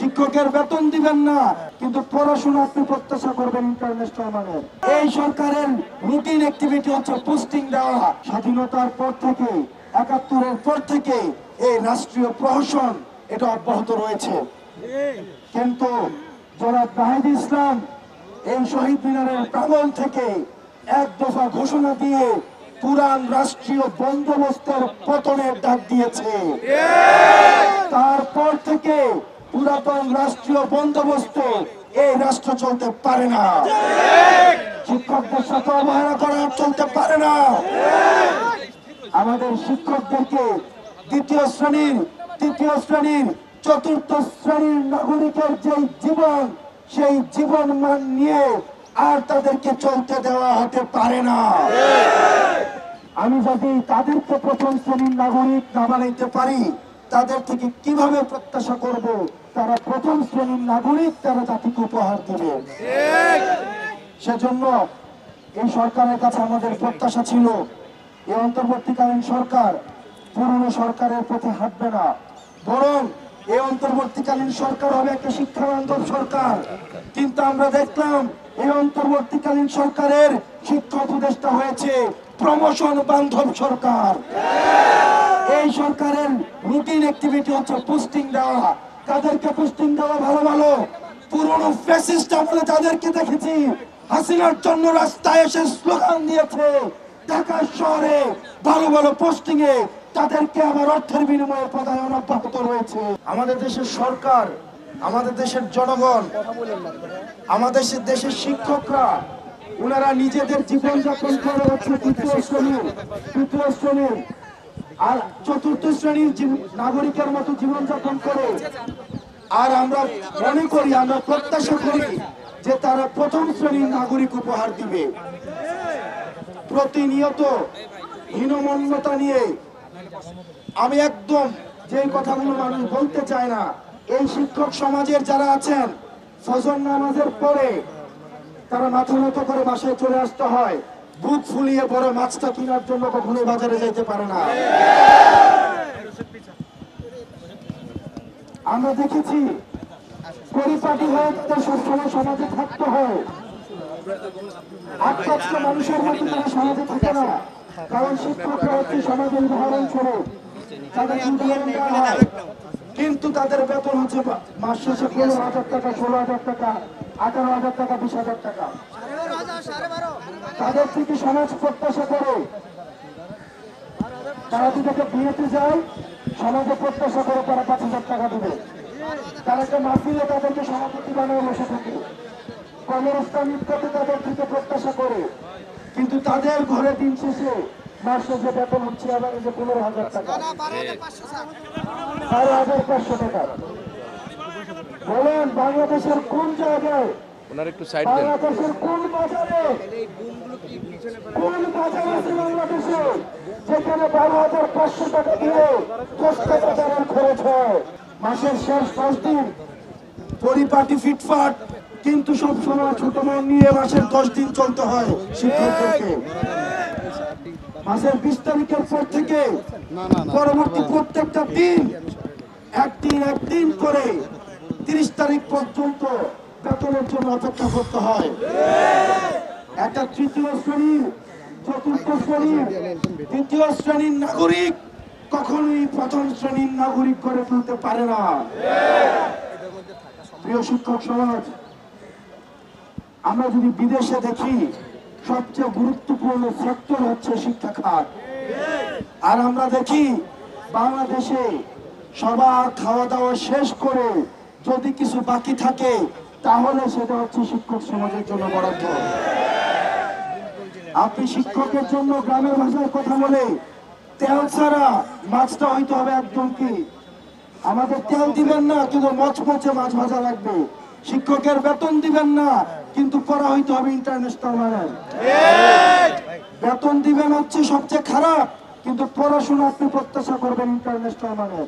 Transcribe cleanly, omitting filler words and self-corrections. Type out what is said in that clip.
শিক্ষকের বেতন দিবেন না, কিন্তু পড়াশোনা আপনি প্রত্যাশা করবেন ইন্টারন্যাশনাল মানের। এই সরকারের রুটিন অ্যাক্টিভিটি হচ্ছে পোস্টিং দেওয়া। স্বাধীনতার পর থেকে, ৭১-এর পর থেকে এই রাষ্ট্রীয় প্রহসন এটা অব্যাহত রয়েছে। কিন্তু জনাব নাহিদ ইসলাম এই শহীদ মিনারের প্রাঙ্গণ থেকে এক দফা ঘোষণা দিয়ে পুরান রাষ্ট্রীয় বন্দোবস্তের পতনের ডাক দিয়েছে। তারপর থেকে পুরাতন রাষ্ট্রীয় বন্দোবস্তে এই রাষ্ট্র চলতে পারে না। শিক্ষকদের সাথে অবহেলা করা চলতে পারে না। আমাদের শিক্ষকদেরকে দ্বিতীয় শ্রেণীর, তৃতীয় শ্রেণীর, চতুর্থ শ্রেণীর নাগরিকের যে জীবন, সেই জীবন মান নিয়ে আর তাদেরকে চলতে দেওয়া হতে পারে না। আমি যদি তাদেরকে প্রথম শ্রেণীর নাগরিক না বানাইতে পারি, তাদের থেকে কিভাবে প্রত্যাশা করব তারা প্রথম শ্রেণীর নাগরিক তারা জাতিকে উপহার দেবে? সেজন্য এই সরকারের কাছে আমাদের প্রত্যাশা ছিল এই অন্তর্বর্তীকালীন সরকার পুরনো সরকারের প্রতি হাঁটবে না, বরং এই অন্তর্বর্তীকালীন সরকার হবে একটা শিক্ষা বান্ধব সরকার। কিন্তু আমরা দেখলাম এই অন্তর্বর্তীকালীন সরকারের শিক্ষা উপদেষ্টা হয়েছে প্রমোশন বান্ধব সরকার। এই সরকারের রুটিন অ্যাক্টিভিটি হচ্ছে পোস্টিং দেওয়া। তাদেরকে পোস্টিং দেওয়া ভালো ভালো পুরনো ফ্যাসিস্ট আমলে তাদেরকে দেখেছি হাসিনার জন্য রাস্তায় এসে স্লোগান দিয়েছে, ঢাকা শহরে ভালো ভালো পোস্টিং এ তাদেরকে আবার অর্থের বিনিময়ে পদায়ন অব্যাহত রয়েছে। আমাদের দেশের সরকার, আমাদের দেশের জনগণ, আমাদের দেশের শিক্ষকরা ওনারা নিজেদের জীবনযাপন করে হচ্ছে দ্বিতীয় শ্রেণীর, তৃতীয় শ্রেণীর আর চতুর্থ শ্রেণীর নাগরিকের মতো জীবনযাপন করে। আর আমরা মনে করি, আমরা প্রত্যাশা করি যে তারা প্রথম শ্রেণীর নাগরিক উপহার দিবে। প্রতিনিয়ত হীনমন্যতা নিয়ে আমি একদম যে কথাগুলো মানুষ বলতে চায় না, এই শিক্ষক সমাজের যারা আছেন ফজর নামাজের পরে তারা মাথা নত করে বাসায় চলে আসতে হয়, বুক ফুলিয়ে বড় মাছটা কেনার জন্য কখনোই বাজারে যাইতে পারে না। আমরা দেখেছি পরিপাটি হয়ে সবসময় সমাজে থাকতে হয়, আত্মস্থ মানুষের মধ্যে তারা সমাজে থাকে না, কারণ শিক্ষকরা হচ্ছে সমাজের উদাহরণ স্বরূপ। কিন্তু তাদের বেতন হচ্ছে মাস শেষে ১৫,০০০ টাকা, ১৬,০০০ টাকা, ১৮,০০০ টাকা, ২০,০০০ টাকা। তাদের থেকে সমাজ প্রত্যাশা করে তারা যদি বিয়েতে যায়, সমাজে প্রত্যাশা করে তারা ৫,০০০ টাকা দিবে। তারা একটা মাহফিলে তাদেরকে সভাপতি বানিয়ে বসে থাকে, কবরস্থান ইত্যাদি তাদের থেকে প্রত্যাশা করে। কিন্তু তাদের ঘরে দিন শেষে মাস শেষে বেতন হচ্ছে আবার ১৫,০০০ টাকা, ১২,৫০০ টাকা। বলেন বাংলাদেশের কোন জায়গায়, বাংলাদেশের কোন বাজারে, কোন বাজার আছে বাংলাদেশে যেখানে ১২,৫০০ টাকা দিয়ে ১০ টাকা টাকার খরচ হয়? মাসের শেষ ৫ দিন পরিপাটি ফিটফাট, কিন্তু সবসময় ছোট মন নিয়ে মাসের 10 দিন চলতে হয় শিক্ষকদেরকে। মাসের 20 তারিখের পর থেকে পরবর্তী প্রত্যেকটা দিন একদিন করে 30 তারিখ পর্যন্ত বেতনের জন্য অপেক্ষা করতে হয়। একটা তৃতীয় শ্রেণীর, চতুর্থ শ্রেণীর, তৃতীয় শ্রেণীর নাগরিক কখনোই প্রথম শ্রেণীর নাগরিক করে তুলতে পারে না। প্রিয় শিক্ষক সমাজ, আমরা যদি বিদেশে দেখি সবচেয়ে গুরুত্বপূর্ণ সেক্টর হচ্ছে শিক্ষা খাত, আর আমরা দেখি বাংলাদেশে সবার খাওয়া দাওয়া শেষ করে যদি কিছু বাকি থাকে তাহলে সেটা হচ্ছে শিক্ষক সমাজের জন্য বরাদ্দ। আপনি শিক্ষকের জন্য গ্রামের ভাষায় কথা বলে তেল ছাড়া মাছটা হইতে হবে একদম কি, আমাদের তেল দিবেন না কিন্তু মচমচে মাছ ভাজা লাগবে। শিক্ষকের বেতন দিবেন না কিন্তু পড়া হইতে হবে ইন্টারন্যাশনাল মানের। বেতন দিবেন হচ্ছে সবচেয়ে খারাপ, কিন্তু পড়াশোনা আপনি প্রত্যাশা করবেন ইন্টারন্যাশনাল মানের।